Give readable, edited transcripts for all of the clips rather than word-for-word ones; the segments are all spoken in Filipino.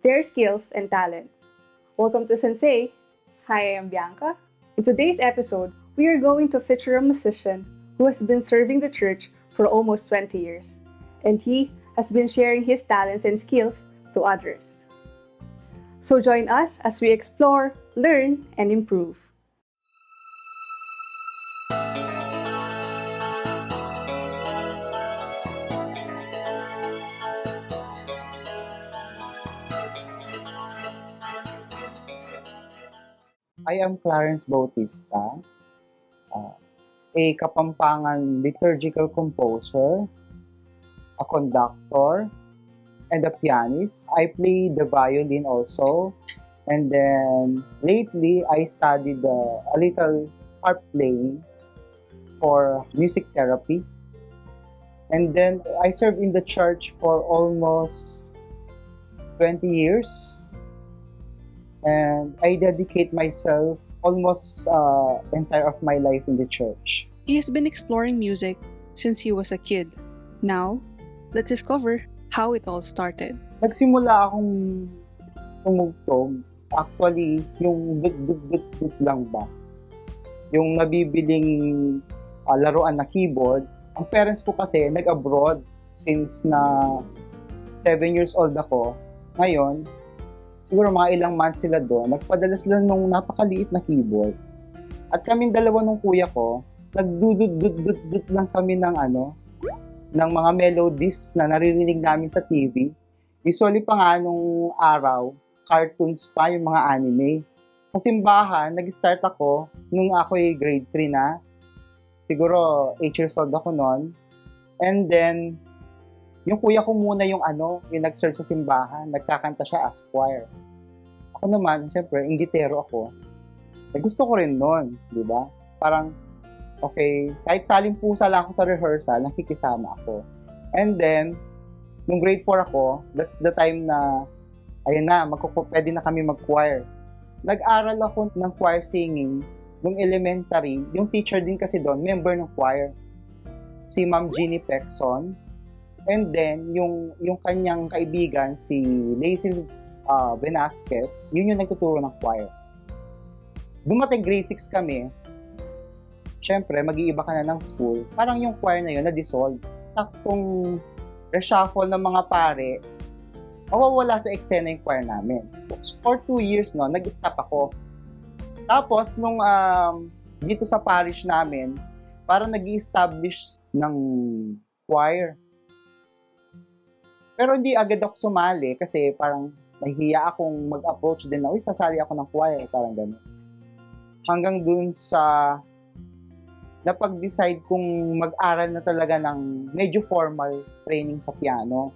their skills and talents. Welcome to Sensei. Hi, I am Bianca. In today's episode, we are going to feature a musician who has been serving the church for almost 20 years, and he has been sharing his talents and skills to others. So join us as we explore, learn, and improve. I am Clarence Bautista, a Kapampangan liturgical composer, a conductor, and a pianist. I play the violin also, and then lately I studied a little harp playing for music therapy. And then I served in the church for almost 20 years. And I dedicate myself almost entire of my life in the church. He has been exploring music since he was a kid. Now, let's discover how it all started. Nagsimula akong tumugtog. Actually, yung dut lang ba? Yung nabibiling laruan na keyboard. Ang parents ko kasi nag-abroad since na 7 years old ako. Ngayon, siguro mga ilang months sila doon, nagpadala sila nung napakaliit na keyboard. At kaming dalawa nung kuya ko, nagdudut lang kami ng ng mga melodies na naririnig namin sa TV. Usually pa nga nung araw, cartoons pa yung mga anime. Sa simbahan, nag-start ako nung ako'y grade 3 na. Siguro 8 years old ako noon. And then, yung kuya ko muna yung nag-search sa simbahan, nagkakanta siya as choir. Ako naman, syempre, inggitero ako. Gusto ko rin nun, di ba? Parang, okay, kahit saling pusa lang ako sa rehearsal, nakikisama ako. And then, nung grade 4 ako, that's the time na, ayun na, pwede na kami mag-choir. Nag-aral ako ng choir singing nung elementary. Yung teacher din kasi doon, member ng choir. Si Ma'am Jeannie Pexon. And then, yung kanyang kaibigan, si Lacey Velasquez, yun yung nagtuturo ng choir. Dumating grade 6 kami, syempre, mag-iiba ka na ng school. Parang yung choir na yun, na-dissolve. Saktong reshuffle ng mga pare, mawawala sa eksena yung choir namin. For 2 years, nag-stop ako. Tapos, nung dito sa parish namin, parang nag-i-establish ng choir. Pero hindi agad ako sumali kasi parang nahihiya akong mag-approach din na, sasali ako ng choir, parang gano'n. Hanggang dun sa napag-decide kong mag-aral na talaga ng medyo formal training sa piano.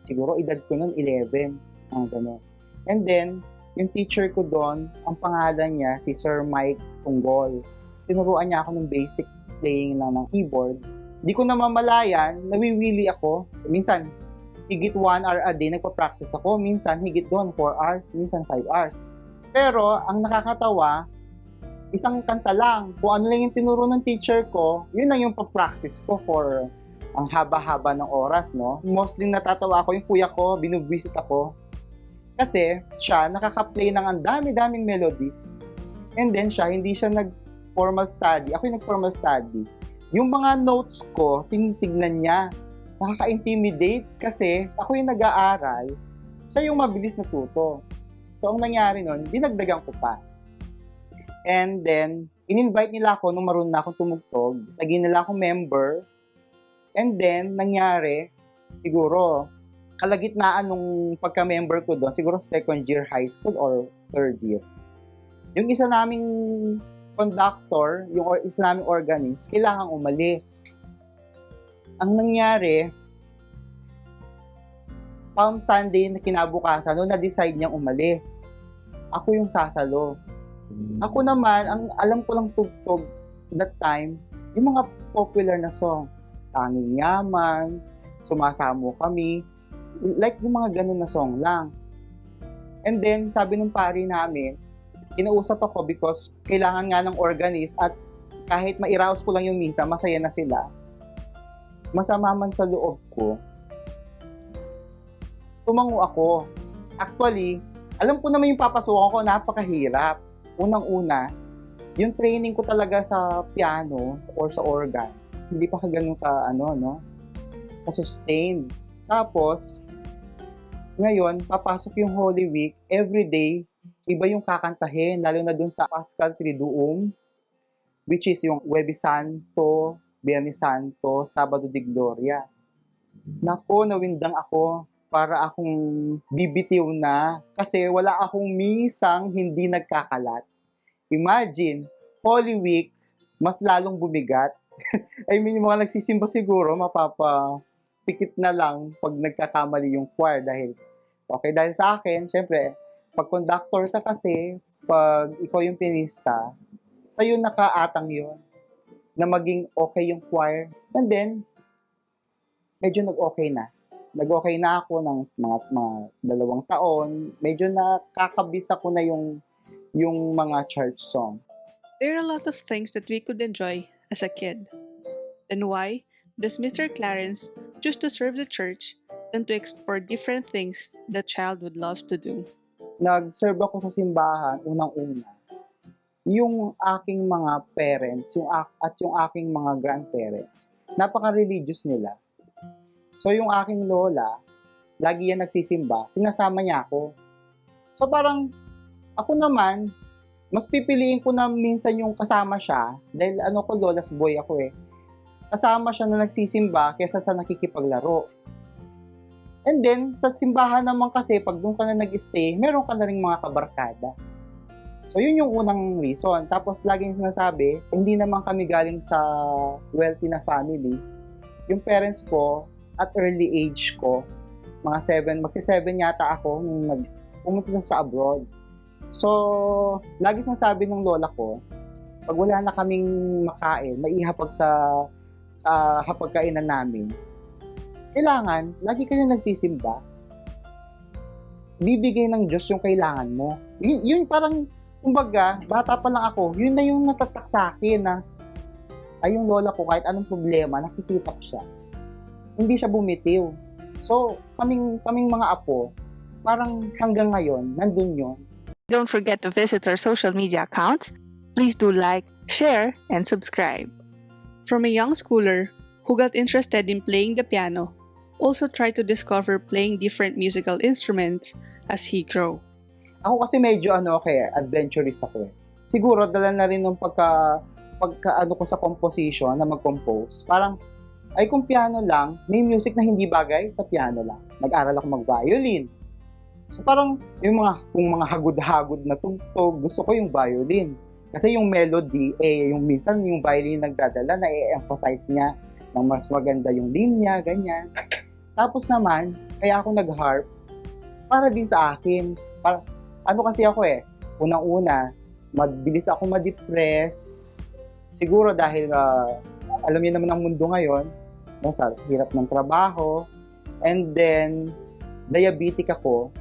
Siguro edad ko nun 11, gano'n. And then, yung teacher ko doon, ang pangalan niya si Sir Mike Tunggol. Tinuruan niya ako ng basic playing lang ng keyboard. Di ko namamalayan, nawiwili ako. Minsan, higit 1 hour a day, nagpa-practice ako. Minsan, higit doon, 4 hours, minsan 5 hours. Pero, ang nakakatawa, isang kanta lang. Kung ano lang yung tinuro ng teacher ko, yun lang yung pa-practice ko for ang haba-haba ng oras, no? Mostly natatawa ako, yung kuya ko, binubwisit ako. Kasi, siya, nakaka-play ng ang dami-daming melodies. And then, hindi siya nag-formal study. Ako yung nag-formal study. Yung mga notes ko, tinitignan niya. Nakaka-intimidate kasi ako yung nag-aaral, siya yung mabilis natuto. So, ang nangyari nun, dinagdagan ko pa. And then, in-invite nila ako nung marunong na akong tumugtog. Naging nila akong member. And then, nangyari, siguro, kalagitnaan nung pagka-member ko doon, siguro second year high school or third year. Yung isa naming conductor, yung isa naming organist, kailangang umalis. Ang nangyari, Palm Sunday na kinabukasan, na-decide niyang umalis. Ako yung sasalo. Ako naman, ang alam ko lang tugtog that time, yung mga popular na song. Tanging Yaman, Sumasamo Kami, like yung mga ganun na song lang. And then, sabi ng pari namin, kinausap ako because kailangan nga ng organist at kahit mairaos ko lang yung misa, masaya na sila. Masama man sa loob ko, tumango ako. Actually, alam ko naman yung papasukan ko, napakahirap. Unang-una, yung training ko talaga sa piano or sa organ, hindi pa ganun ka-sustained. Tapos, ngayon, papasok yung Holy Week, everyday, iba yung kakantahin, lalo na dun sa Paschal Triduum, which is yung Huwebes Santo, Biyernes Santo, Sabado de Gloria. Nako, nawindang ako para akong bibitiw na kasi wala akong misang hindi nagkakalat. Imagine, Holy Week, mas lalong bumigat. I mean, yung mga nagsisimba siguro, mapapikit na lang pag nagkakamali yung choir dahil sa akin, syempre, pag conductor ka kasi, pag ikaw yung pianista, sa'yo nakaatang yun na maging okay yung choir. And then, medyo nag-okay na. Nag-okay na ako ng mga 2 taon. Medyo nakakabisa ko na yung mga church song. There are a lot of things that we could enjoy as a kid. Then why does Mr. Clarence choose to serve the church than to explore different things the child would love to do? Nag-serve ako sa simbahan, unang-una. Yung aking mga parents, at yung aking mga grandparents, napaka-religious nila. So yung aking lola, lagi yan nagsisimba, sinasama niya ako. So parang, ako naman, mas pipiliin ko na minsan yung kasama siya, dahil lola's boy ako eh. Kasama siya na nagsisimba kaysa sa nakikipaglaro. And then, sa simbahan naman kasi, pag doon ka na nag-stay, meron ka na rin mga kabarkada. So yun yung unang reason. Tapos laging sinasabi, hindi naman kami galing sa wealthy na family. Yung parents ko, at early age ko, mga 7, magsi-7 yata ako nung pumunta na sa abroad. So, lagi sinasabi ng lola ko, pag wala na kaming makain, maihapag sa hapagkainan namin, kailangan, lagi kayo nagsisimba. Bibigay ng Diyos yung kailangan mo. Yun parang, kumbaga, bata pa lang ako, yun na yung natatak sa akin na, ay yung lola ko, kahit anong problema, nakikita ko siya. Hindi siya bumitiw. So, kaming mga apo, parang hanggang ngayon, nandun yun. Don't forget to visit our social media accounts. Please do like, share, and subscribe. From a young schooler who got interested in playing the piano, also try to discover playing different musical instruments as he grew. Ako kasi medyo adventurous ako eh. Siguro dala na rin nung pagka ko sa composition na mag-compose. Parang ay kung piano lang, may music na hindi bagay sa piano lang. Nag-aral ako mag-violin. So parang kung mga hagod-hagod na tugtog, gusto ko yung violin. Kasi yung melody, yung minsan yung violin nagdadala, na-emphasize niya ng mas maganda yung linya, ganyan. Tapos naman, kaya ako nag-harp para din sa akin. Kasi ako unang-una, mabilis ako ma-depress. Siguro dahil alam niyo naman ang mundo ngayon, sa hirap ng trabaho, and then diabetic ako.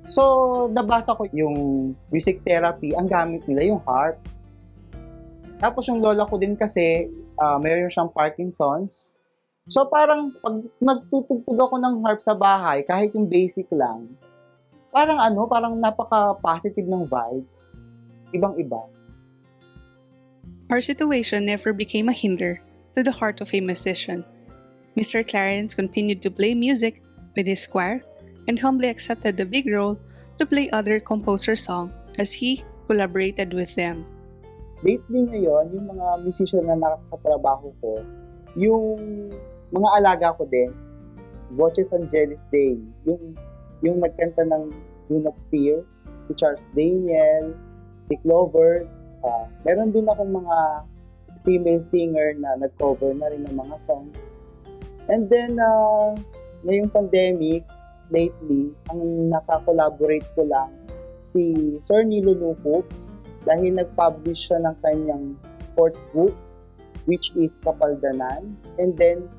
So, nabasa ko yung music therapy, ang gamit nila yung harp. Tapos yung lola ko din kasi, mayroon siyang Parkinson's. So, parang pag nagtutugtog ako ng harp sa bahay, kahit yung basic lang, parang napaka-positive ng vibes. Ibang-iba. Our situation never became a hinder to the heart of a musician. Mr. Clarence continued to play music with his choir and humbly accepted the big role to play other composers' songs as he collaborated with them. Lately ngayon, yung mga musician na nakakatrabaho ko, yung mga alaga ko din, Voces Angelis Day, yung nagkanta ng Do Not Fear, si Charles Daniel, si Clover, meron din akong mga female singer na nag-cover na rin ng mga songs. And then, ngayong pandemic, lately, ang nakakollaborate ko lang si Sir Nilo Lupot dahil nag-publish siya ng kanyang 4th book, which is Kapaldanan. And then,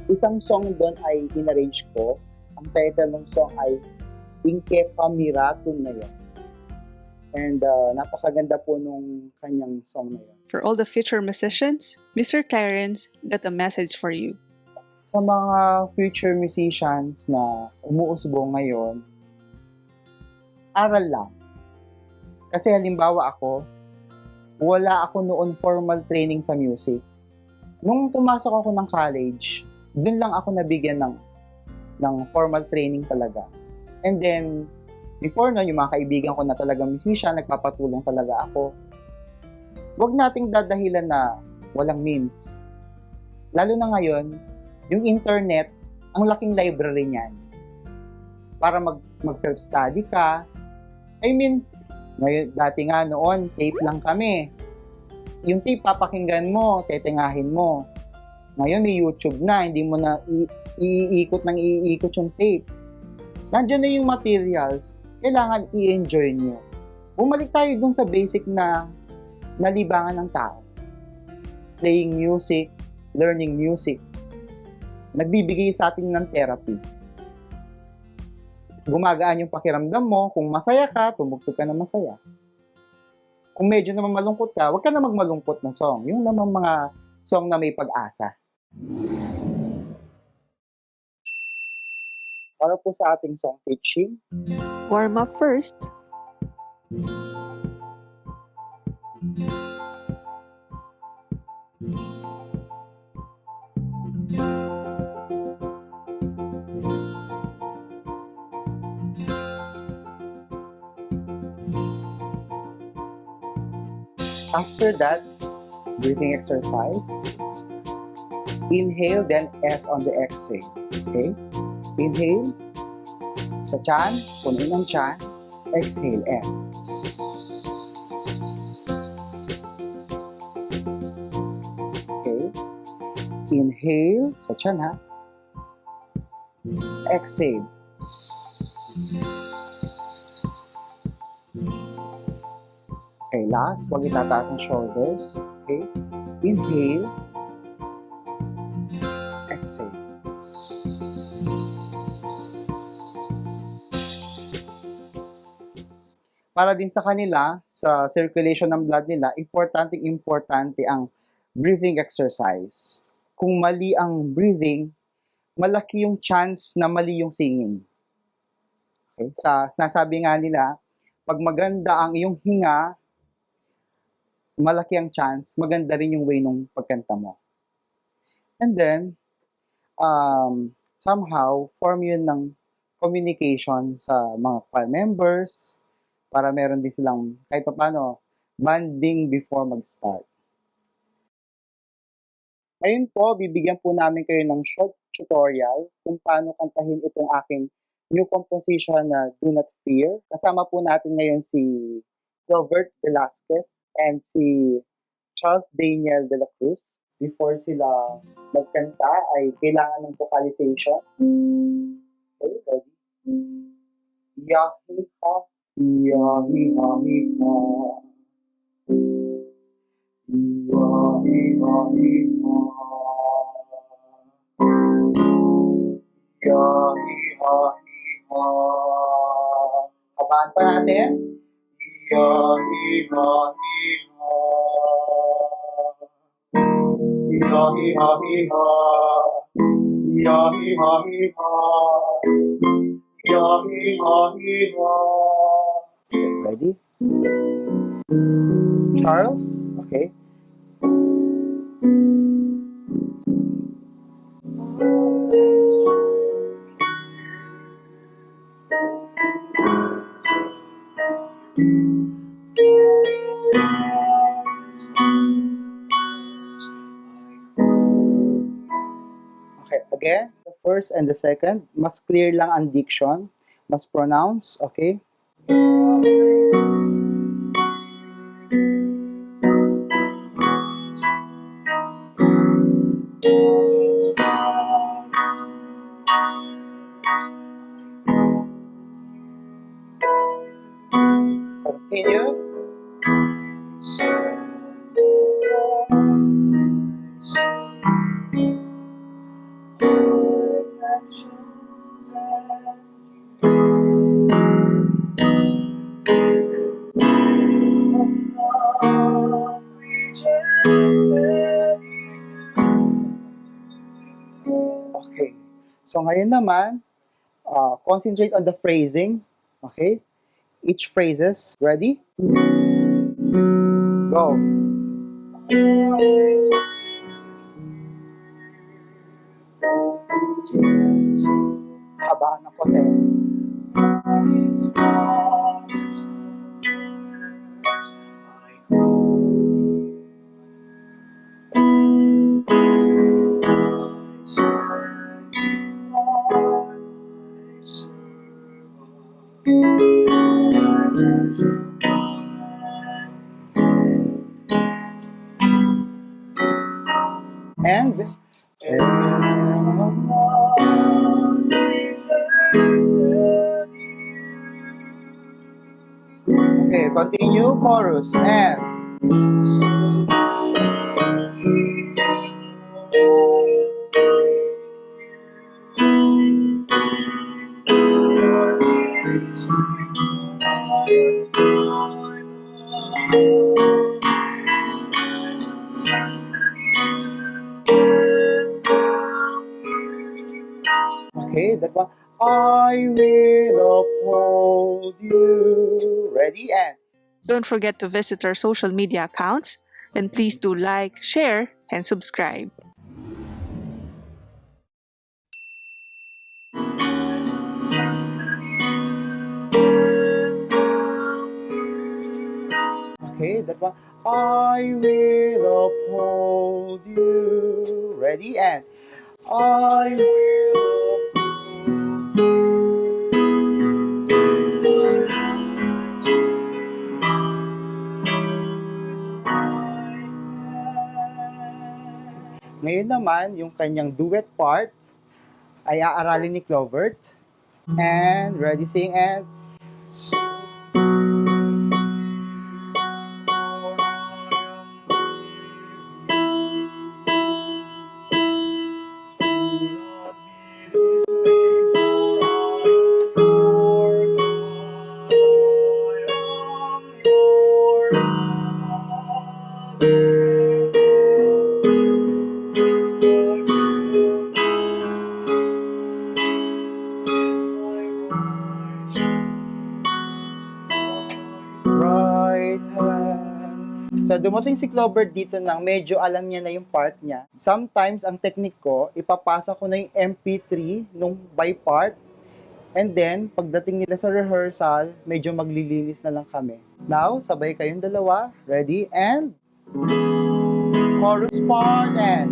isang song doon ay inarrange ko. Ang title ng song ay Inke Pamiratun na yun. And napakaganda po nung kanyang song na yun. For all the future musicians, Mr. Clarence got a message for you. Sa mga future musicians na umuusbong ngayon, aral lang. Kasi halimbawa ako, wala ako noon formal training sa music. Nung pumasok ako ng college, dun lang ako nabigyan ng formal training talaga. And then, before no, yung mga kaibigan ko na talagang musician, nagpapatulong talaga ako. Huwag nating dadahilan na walang means. Lalo na ngayon, yung internet, ang laking library niyan. Para mag-self-study ka. I mean, ngayon, dati nga noon, tape lang kami. Yung tape, papakinggan mo, tetengahin mo. Ngayon, may YouTube na, hindi mo na iikot yung tape. Nandiyan na yung materials, kailangan i-enjoy nyo. Bumalik tayo dun sa basic na nalibangan ng tao. Playing music, learning music. Nagbibigay sa atin ng therapy. Gumagaan yung pakiramdam mo. Kung masaya ka, tumugtog ka na masaya. Kung medyo naman malungkot ka, huwag ka na magmalungkot na song. Yung naman mga song na may pag-asa. Para po sa ating song teaching, Warm up first. after that, breathing exercise. Inhale, then S on the exhale. Okay? Inhale. Sa tiyan, punuin ang tiyan. Exhale, S. Okay? Inhale, sa tiyan ha. Exhale. Okay, last, huwag itataas ang shoulders. Okay? Inhale. Exhale. Para din sa kanila, sa circulation ng blood nila, importante ang breathing exercise. Kung mali ang breathing, malaki yung chance na mali yung singing. Okay? Sinasabi nga nila, pag maganda ang iyong hinga, malaki ang chance, maganda rin yung way ng pagkanta mo. And then, somehow, form yun ng communication sa mga choir members para meron din silang, kahit pa paano, bonding before mag-start. Ngayon po, bibigyan po namin kayo ng short tutorial kung paano kantahin itong aking new composition na Do Not Fear. Kasama po natin ngayon si Robert Velasquez and si Charles Daniel de la Cruz. Before sila magkanta ay kailangan ng vocalization. Okay, ready? Yahi-ha, yahi-ha-hi-ha. Yahi-ha-hi-ha. Yahi-ha-hi-ha. Habaan pa natin. Yahi-ha-hi-ha. Yahi-ha-hi-ha. Yahi-ha-hi-ha. Yahi-ha-hi-ha. Okay, ready? Charles? Okay. Okay, again, the first and the second, mas clear lang ang diction, mas pronounce, okay? Continue. Okay. So ngayon naman, concentrate on the phrasing. Okay? each phrases. Ready? Go. Habaan ng konti. And okay, continue chorus and okay, that one. I will uphold you. Ready and Don't forget to visit our social media accounts, and please do like, share, and subscribe. okay, that one. I will uphold you. Ready and I will Ngayon naman, yung kanyang duet part ay aaralin ni Clovert. And ready, sing, and right hand. So, dumating si Clovert dito nang medyo alam niya na yung part niya. Sometimes, ang technique ko, ipapasa ko na yung MP3 nung by part. And then, pagdating nila sa rehearsal, medyo maglilinis na lang kami. Now, sabay kayong dalawa. Ready? And chorus part and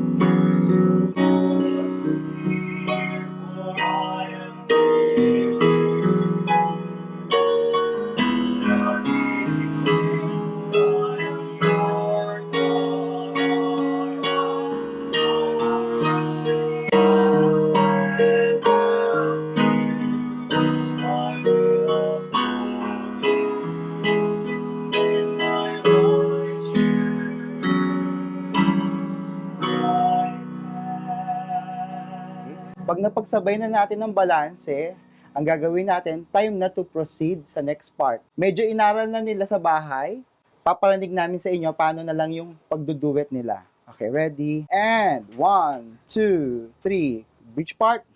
pag napagsabay na natin ng balanse, ang gagawin natin, time na to proceed sa next part. Medyo inaral na nila sa bahay, paparinig namin sa inyo paano na lang yung pagduduet nila. Okay, ready? And 1, 2, 3, bridge part.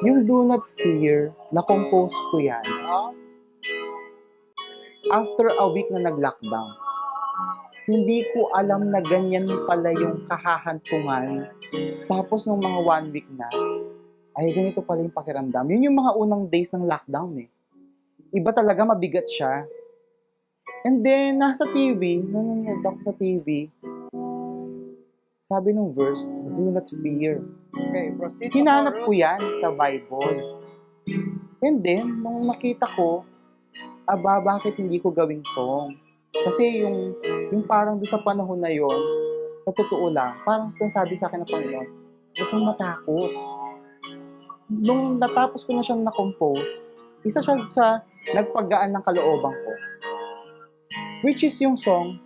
Yung Do Not Fear, na-compose ko yan. After a week na nag-lockdown. Hindi ko alam na ganyan pala yung kahahantungan. Tapos nung mga 1 week na, ay ganito pala yung pakiramdam. Yun yung mga unang days ng lockdown eh. Iba talaga, mabigat siya. And then, nasa TV, nanonood ako sa TV, sabi nung verse, do not fear. Okay, proceed. Hinanap ko yan sa Bible. And then, nung nakita ko, bakit hindi ko gawing song? Kasi yung parang doon sa panahon na yon, sa totoo lang, parang sinasabi sa akin ng Panginoon, huwag kang matakot. Nung natapos ko na siyang na-compose, isa siya sa nagpagaan ng kalooban ko. Which is yung song,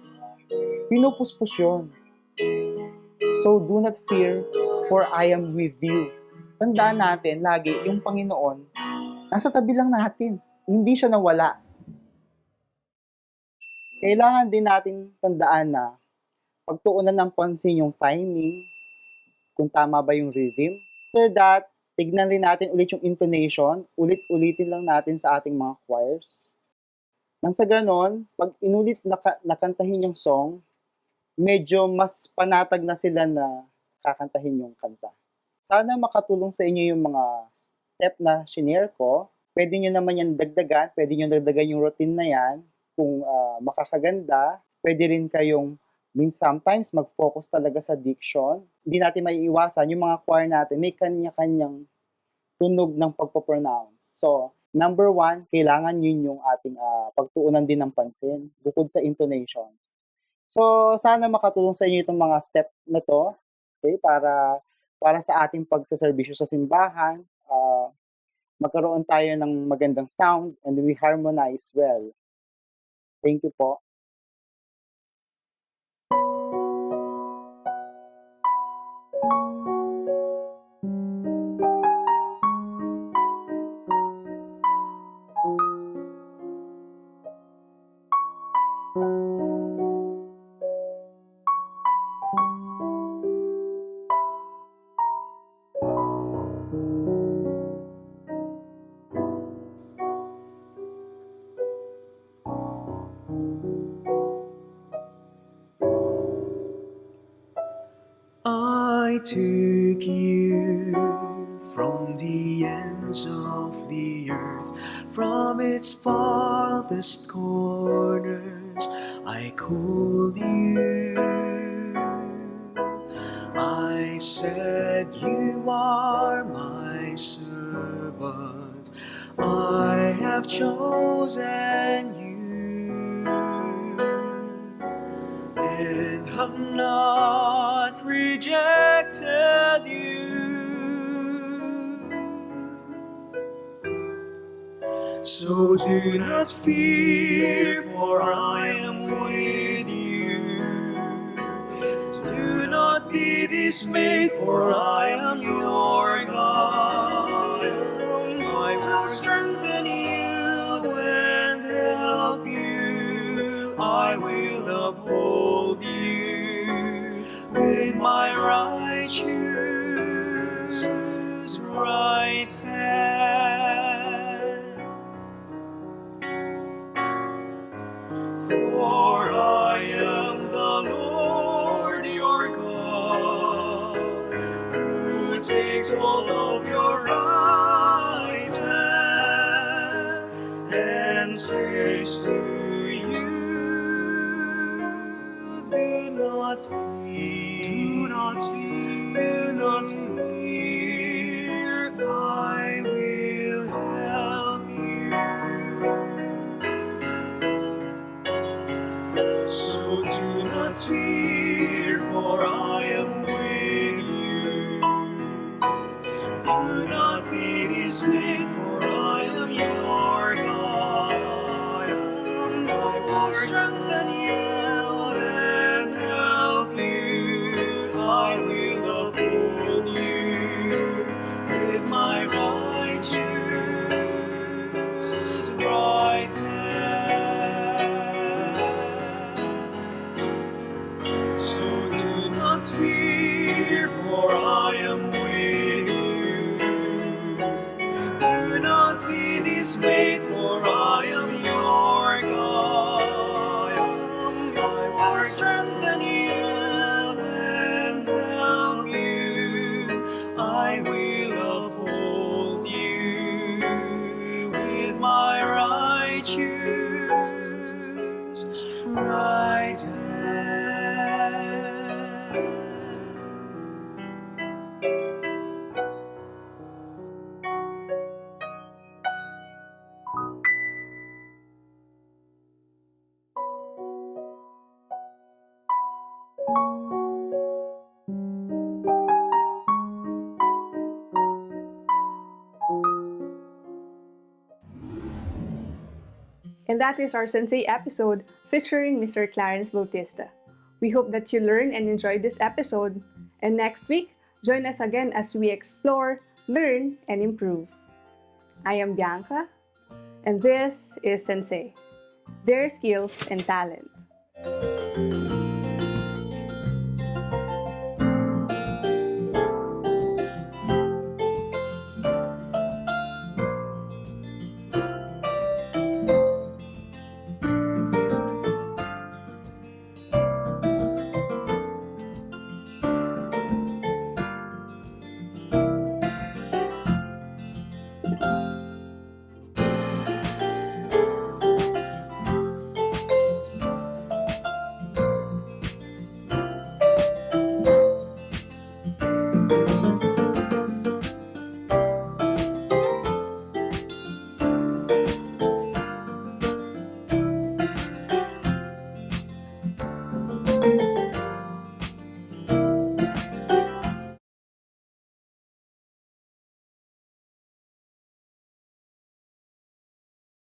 pinupuspos yun. So, do not fear, for I am with you. Tandaan natin, lagi, yung Panginoon, nasa tabi lang natin. Hindi siya nawala. Kailangan din natin tandaan na pagtuunan ng pansin yung timing, kung tama ba yung rhythm. After that, tignan rin natin ulit yung intonation, ulit-ulitin lang natin sa ating mga choirs. Nang sa ganon, pag inulit nakantahin yung song, medyo mas panatag na sila na kakantahin yung kanta. Sana makatulong sa inyo yung mga step na shinare ko. Pwede nyo naman yan dagdagan, pwede nyo dagdagan yung routine na yan. Kung makakaganda, pwede rin kayong sometimes mag-focus talaga sa diction. Hindi natin maiiwasan, yung mga choir natin, may kanya-kanyang tunog ng pagpo-pronounce. So, number one, kailangan yun yung ating pagtuunan din ng pansin, bukod sa intonations. So, sana makatulong sa inyo itong mga step na to, okay, para sa ating pagsaserbisyo sa simbahan, magkaroon tayo ng magandang sound and we harmonize well. Thank you po. I took you from the ends of the earth, from its farthest corners. I called you. I said, "You are my servant. I have chosen you and have not rejected you. So do not fear, for I am with you. Do not be dismayed, for I am your God. I will strengthen you and help you. I will uphold you with my righteous right hand. For I am the Lord your God, who takes hold of your right hand and says to you, do not fear, do not fear, I will help you. So do not fear, for I am with you. Do not be dismayed, for I am your God. I will strengthen you and help you. I will uphold you with my righteous right hand. So do not fear, for I am with you. Do not be dismayed, for I am your God. I will strengthen you and help you. I will uphold you with my righteous right hand. And that is our Sensei episode featuring Mr. Clarence Bautista. We hope that you learned and enjoyed this episode. And next week, join us again as we explore, learn, and improve. I am Bianca, and this is Sensei, their skills and talent.